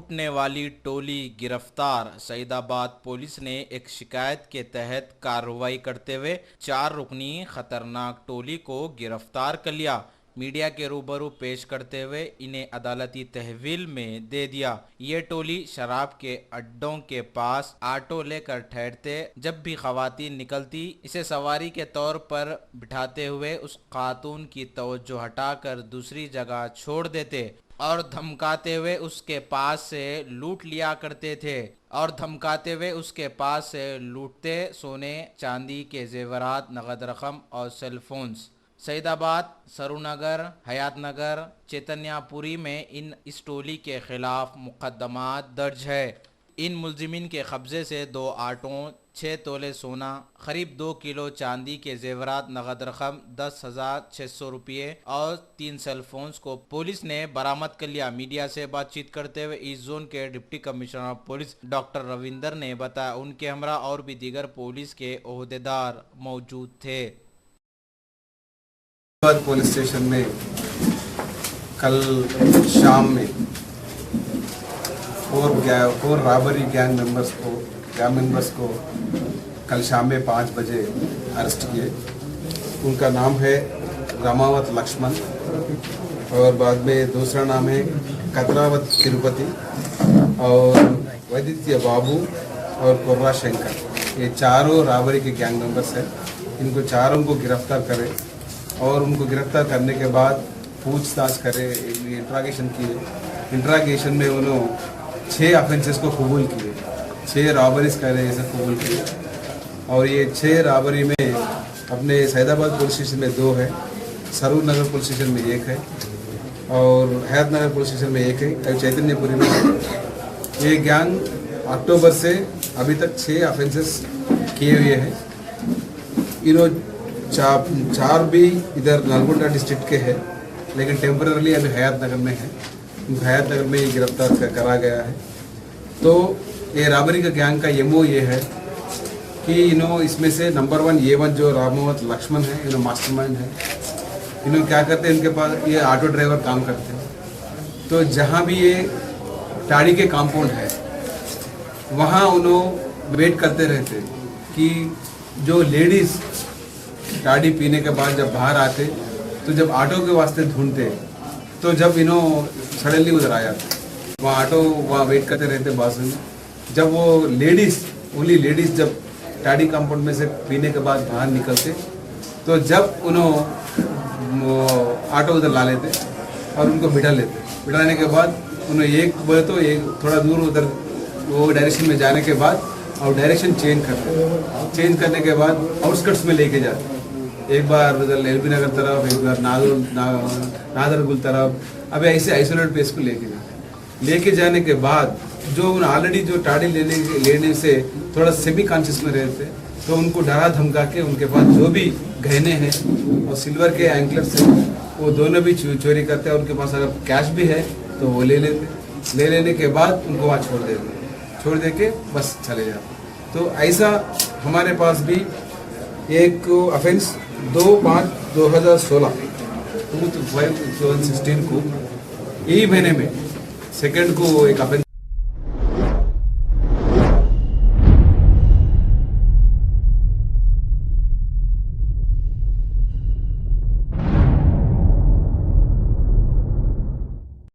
लूटने वाली टोली गिरफ्तार। सईदाबाद पुलिस ने एक शिकायत के तहत कार्रवाई करते हुए 4 रुकनी खतरनाक टोली को गिरफ्तार कर लिया। मीडिया के रूबरू पेश करते हुए इन्हें अदालती तहवील में दे दिया। ये टोली शराब के अड्डों के पास ऑटो लेकर ठहरते, जब भी खवातीन निकलती इसे सवारी के तौर पर बिठाते हुए उस खातून की तवज्जो हटाकर दूसरी जगह छोड़ देते और धमकाते हुए उसके पास से लूट लिया करते थे लूटते सोने चांदी के जेवरात, नगद रकम और सेल फोन्स। सईदाबाद, सरूनगर, हयातनगर, चैतन्यपुरी में इस टोली के खिलाफ मुकदमा दर्ज है। इन मुलजिमीन के कब्जे से 2 ऑटो, 6 तोले सोना, करीब 2 किलो चांदी के जेवरात, नगद रकम 10,600 रुपये और 3 सेल फोन्स को पुलिस ने बरामद कर लिया। मीडिया से बातचीत करते हुए ईस्ट जोन के deputy commissioner of police doctor Ravinder ने बताया उनके हमरा और भी दीगर पुलिस के ओहदेदार मौजूद थे। पुलिस स्टेशन में कल शाम में 4 रॉबरी गैंग मेंबर्स को कल शाम में 5 बजे अरेस्ट किए। उनका नाम है रामावत लक्ष्मण और बाद में दूसरा नाम है कतरावत तिरुपति और वैदित्य बाबू और कुर्रा शंकर। ये चारों रॉबरी के गैंग मेंबर्स हैं। इनको चारों को गिरफ्तार करें और उनको गिरफ्तार करने के बाद पूछताछ करे, इंट्रागेशन किए। इंट्रागेशन में उन्होंने 6 ऑफेंसेस को कबूल किए, 6 रॉबरीज करे ऐसे कबूल किए। और ये 6 रॉबरी में अपने सईदाबाद पुलिस स्टेशन में 2 है, सरूनगर पुलिस स्टेशन में 1 है और हयातनगर पुलिस स्टेशन में 1 है और चैतन्यपुरी में 1। ये गैंग अक्टूबर से अभी तक 6 ऑफेंसेस किए हुए हैं। इन्होंने 4 भी इधर नलगोंडा डिस्ट्रिक्ट के हैं, लेकिन टेम्पररी अभी हयातनगर में है। हयातनगर में ये गिरफ्तार करा गया है। तो ये रॉबरी का गैंग का एमओ ये है कि इसमें से नंबर 1 A1 जो रामावत लक्ष्मण है, इन्होंने मास्टरमाइंड है। इन्होंने क्या करते हैं, इनके पास ये ऑटो ड्राइवर काम करते हैं। तो जहाँ भी ये टाड़ी के कंपाउंड है वहाँ उन्होंने वेट करते रहते कि जो लेडीज़ टाड़ी पीने के बाद जब बाहर आते तो जब ऑटो के वास्ते ढूंढते तो जब सडनली उधर आ जाते, वहाँ ऑटो वहाँ वेट करते रहते बाजू में। जब वो ओनली लेडीज़ जब टाड़ी कंपाउंड में से पीने के बाद बाहर निकलते तो जब ऑटो उधर ला लेते और उनको बिठा लेते। बिठाने के बाद उन्हें एक बोले तो एक थोड़ा दूर उधर वो डायरेक्शन में जाने के बाद और डायरेक्शन चेंज करने के बाद आउटस्कर्ट्स में लेके जाते। एक बार उधर एलबी नगर तरफ, एक बार नादरगुल तरफ, अभी ऐसे आइसोलेट प्लेस को लेके जाने के बाद जो ऑलरेडी जो टाड़ी लेने से थोड़ा सेमी कॉन्शियस में रहते तो उनको डरा धमका के उनके पास जो भी गहने हैं और सिल्वर के एंकलेट्स हैं वो दोनों भी चोरी करते हैं। उनके पास अगर कैश भी है तो वो ले लेने के बाद उनको वहाँ छोड़ दे के बस चले जाते। तो ऐसा हमारे पास भी एक ऑफेंस 2/5/2016 को यही महीने में 2 को एक ऑफेंस